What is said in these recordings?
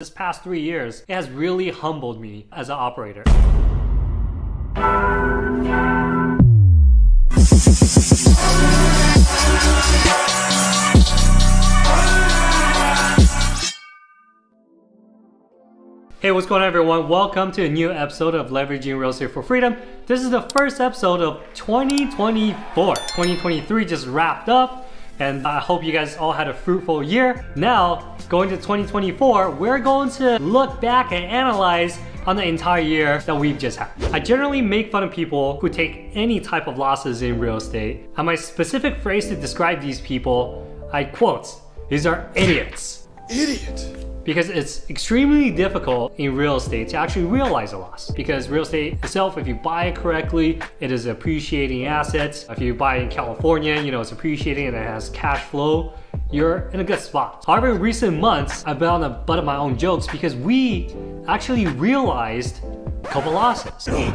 This past 3 years, it has really humbled me as an operator. Hey, what's going on everyone? Welcome to a new episode of Leveraging Real Estate for Freedom. This is the first episode of 2024. 2023 just wrapped up, and I hope you guys all had a fruitful year. Now, going to 2024, we're going to look back and analyze on the entire year that we've just had. I generally make fun of people who take any type of losses in real estate. And my specific phrase to describe these people, I quote, "These are idiots." Idiot. Because it's extremely difficult in real estate to actually realize a loss. Because real estate itself, if you buy it correctly, it is appreciating assets. If you buy it in California, you know, it's appreciating and it has cash flow, you're in a good spot. However, in recent months, I've been on the butt of my own jokes because we actually realized a couple losses. No.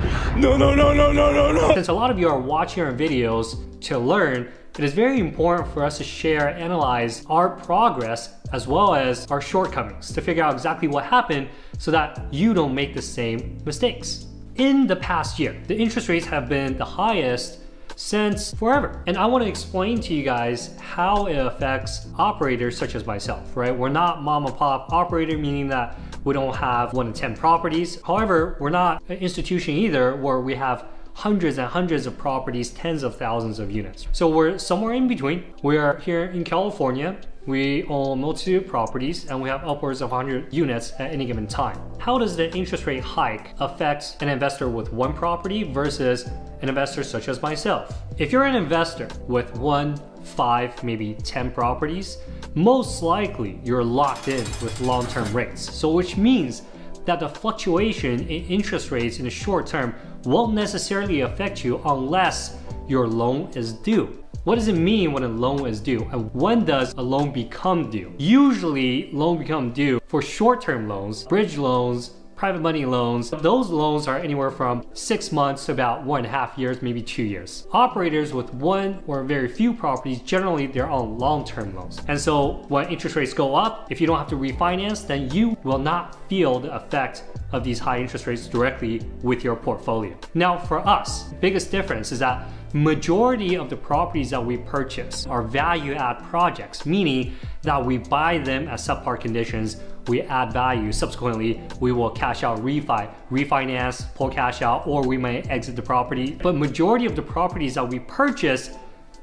Since a lot of you are watching our videos to learn, it is very important for us to share and analyze our progress as well as our shortcomings to figure out exactly what happened so that you don't make the same mistakes. In the past year, the interest rates have been the highest since forever. And I want to explain to you guys how it affects operators such as myself, right? We're not mom and pop operator, meaning that we don't have 1 to 10 properties. However, we're not an institution either where we have hundreds and hundreds of properties, tens of thousands of units. So we're somewhere in between. We are here in California. We own multitude of properties and we have upwards of 100 units at any given time. How does the interest rate hike affect an investor with 1 property versus an investor such as myself? If you're an investor with 1, 5, maybe 10 properties, most likely you're locked in with long-term rates. So which means that the fluctuation in interest rates in the short term won't necessarily affect you unless your loan is due. What does it mean when a loan is due? And when does a loan become due? Usually, loan become due for short-term loans, bridge loans, private money loans. Those loans are anywhere from 6 months to about 1.5 years, maybe 2 years. Operators with 1 or very few properties, generally they're on long-term loans. And so when interest rates go up, if you don't have to refinance, then you will not feel the effect of these high interest rates directly with your portfolio. Now for us, the biggest difference is that majority of the properties that we purchase are value add projects, meaning that we buy them at subpar conditions, we add value, subsequently we will cash out refinance, pull cash out, or we might exit the property. But majority of the properties that we purchase,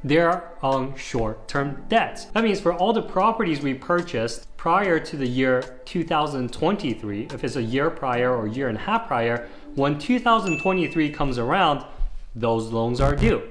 they're on short-term debt. That means for all the properties we purchased prior to the year 2023, if it's a year prior or year and a half prior, when 2023 comes around, those loans are due.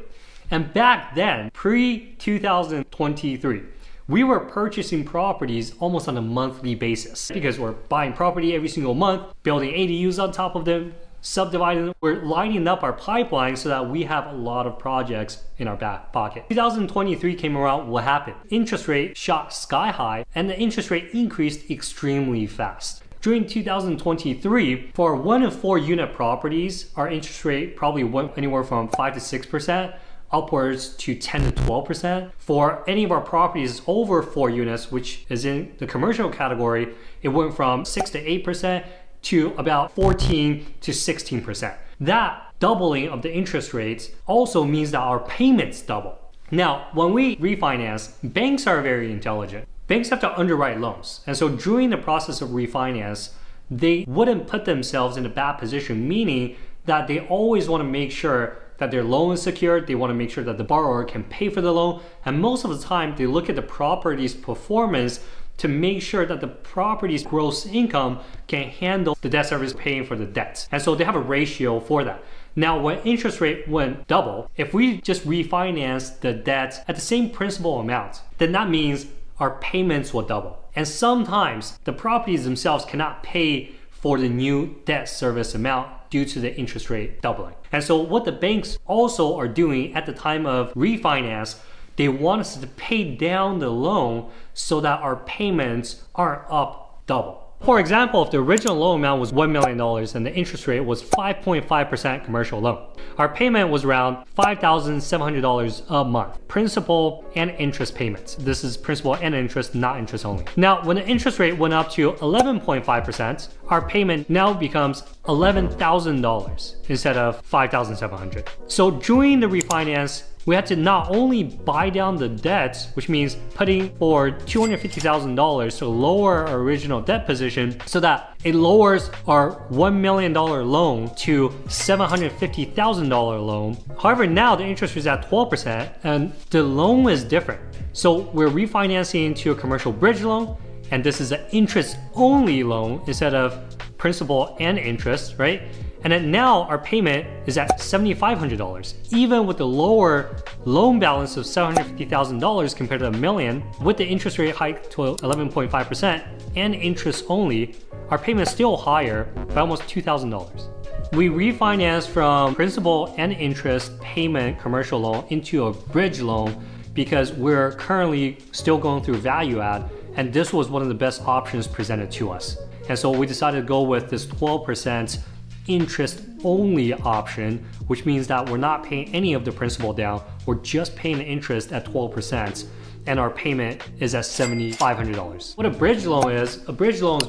And back then, pre-2023, we were purchasing properties almost on a monthly basis because we're buying property every single month, building ADUs on top of them, subdividing them. We're lining up our pipeline so that we have a lot of projects in our back pocket. 2023 came around, what happened? Interest rate shot sky high and the interest rate increased extremely fast. During 2023, for 1 to 4 unit properties, our interest rate probably went anywhere from 5 to 6%, upwards to 10 to 12%. For any of our properties over 4 units, which is in the commercial category, it went from 6 to 8% to about 14 to 16%. That doubling of the interest rates also means that our payments double. Now, when we refinance, banks are very intelligent. Banks have to underwrite loans. And so during the process of refinance, they wouldn't put themselves in a bad position, meaning that they always want to make sure that their loan is secured. They want to make sure that the borrower can pay for the loan. And most of the time, they look at the property's performance to make sure that the property's gross income can handle the debt service paying for the debt. And so they have a ratio for that. Now, when interest rate went double, if we just refinance the debt at the same principal amount, then that means our payments will double. And sometimes the properties themselves cannot pay for the new debt service amount due to the interest rate doubling. And so what the banks also are doing at the time of refinance, they want us to pay down the loan so that our payments aren't up double. For example, if the original loan amount was $1 million and the interest rate was 5.5% commercial loan, our payment was around $5,700 a month, principal and interest payments. This is principal and interest, not interest only. Now, when the interest rate went up to 11.5%, our payment now becomes $11,000 instead of $5,700. So during the refinance, we had to not only buy down the debt, which means putting for $250,000 to lower our original debt position so that it lowers our $1 million loan to $750,000 loan. However, now the interest is at 12% and the loan is different. So we're refinancing into a commercial bridge loan, and this is an interest-only loan instead of principal and interest, right? And then now our payment is at $7,500. Even with the lower loan balance of $750,000 compared to $1 million, with the interest rate hike to 11.5% and interest only, our payment is still higher by almost $2,000. We refinanced from principal and interest payment commercial loan into a bridge loan because we're currently still going through value add, and this was one of the best options presented to us. And so we decided to go with this 12% interest only option, which means that we're not paying any of the principal down, we're just paying the interest at 12%, and our payment is at $7,500. What a bridge loan is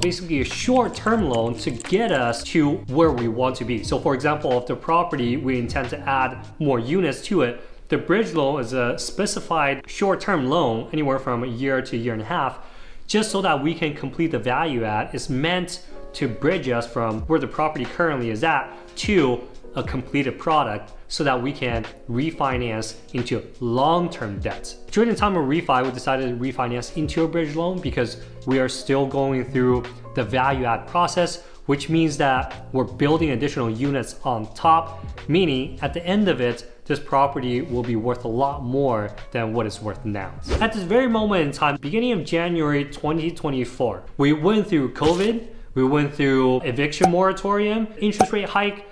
basically a short-term loan to get us to where we want to be. So for example, if the property we intend to add more units to it, the bridge loan is a specified short-term loan, anywhere from a year to a year and a half, just so that we can complete the value add. It's meant to bridge us from where the property currently is at to a completed product so that we can refinance into long-term debts. During the time of refi, we decided to refinance into a bridge loan because we are still going through the value add process, which means that we're building additional units on top, meaning at the end of it, this property will be worth a lot more than what it's worth now. At this very moment in time, beginning of January 2024, we went through COVID, we went through eviction moratorium, interest rate hike,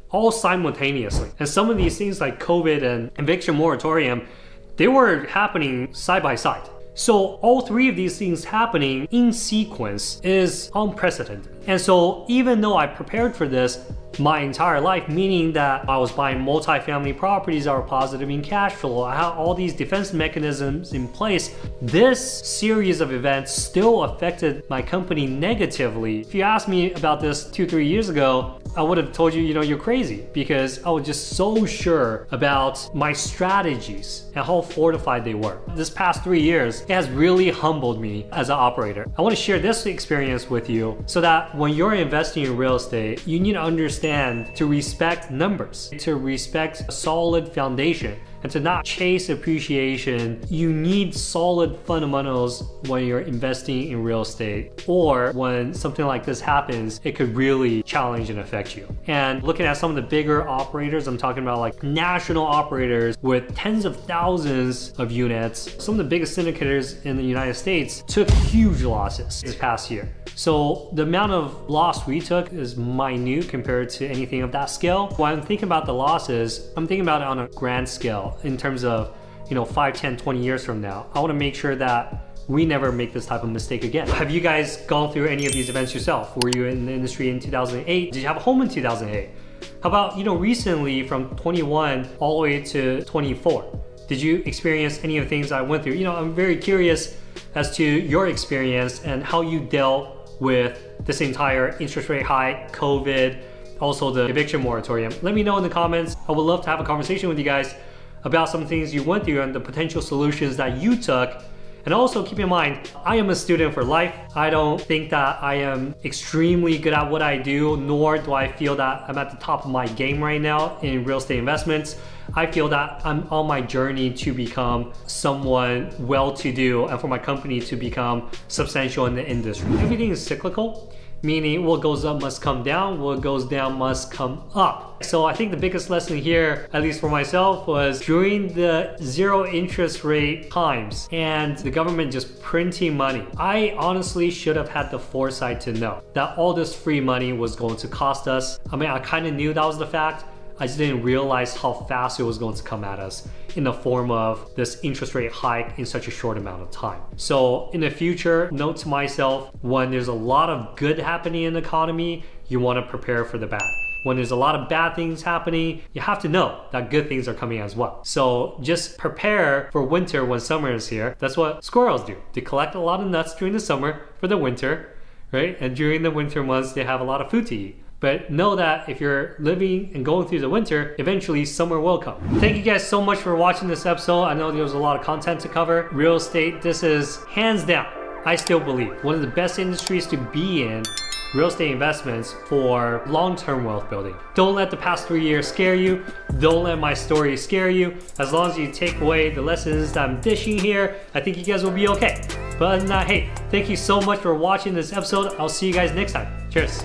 all simultaneously. And some of these things like COVID and eviction moratorium, they were happening side by side. So all three of these things happening in sequence is unprecedented. And so even though I prepared for this my entire life, meaning that I was buying multifamily properties that were positive in cash flow, I had all these defense mechanisms in place, this series of events still affected my company negatively. If you asked me about this 2-3 years ago, I would have told you, you're crazy, because I was just so sure about my strategies and how fortified they were. This past 3 years, it has really humbled me as an operator. I want to share this experience with you so that when you're investing in real estate, you need to understand to respect numbers, to respect a solid foundation, and to not chase appreciation. You need solid fundamentals when you're investing in real estate, or when something like this happens, it could really challenge and affect you. And looking at some of the bigger operators, I'm talking about like national operators with tens of thousands of units, some of the biggest syndicators in the United States took huge losses this past year. So the amount of loss we took is minute compared to anything of that scale. When I'm thinking about the losses, I'm thinking about it on a grand scale in terms of 5, 10, 20 years from now. I want to make sure that we never make this type of mistake again. Have you guys gone through any of these events yourself? Were you in the industry in 2008? Did you have a home in 2008? How about recently from 21 all the way to 24? Did you experience any of the things I went through? I'm very curious as to your experience and how you dealt with this entire interest rate hike, COVID, also the eviction moratorium. Let me know in the comments. I would love to have a conversation with you guys about some things you went through and the potential solutions that you took. And also keep in mind, I am a student for life. I don't think that I am extremely good at what I do, nor do I feel that I'm at the top of my game right now in real estate investments. I feel that I'm on my journey to become someone well-to-do and for my company to become substantial in the industry. Everything is cyclical, meaning what goes up must come down, what goes down must come up. So I think the biggest lesson here, at least for myself, was during the zero interest rate times and the government just printing money, I honestly should have had the foresight to know that all this free money was going to cost us. I mean, I kind of knew that was the fact. I just didn't realize how fast it was going to come at us in the form of this interest rate hike in such a short amount of time. So in the future, note to myself, when there's a lot of good happening in the economy, you want to prepare for the bad. When there's a lot of bad things happening, you have to know that good things are coming as well. So just prepare for winter when summer is here. That's what squirrels do. They collect a lot of nuts during the summer for the winter, right? And during the winter months, they have a lot of food to eat. But know that if you're living and going through the winter, eventually summer will come. Thank you guys so much for watching this episode. I know there was a lot of content to cover. Real estate, this is hands down, I still believe, one of the best industries to be in. Real estate investments for long-term wealth building. Don't let the past 3 years scare you. Don't let my story scare you. As long as you take away the lessons that I'm dishing here, I think you guys will be okay. But other than that, hey, thank you so much for watching this episode. I'll see you guys next time. Cheers.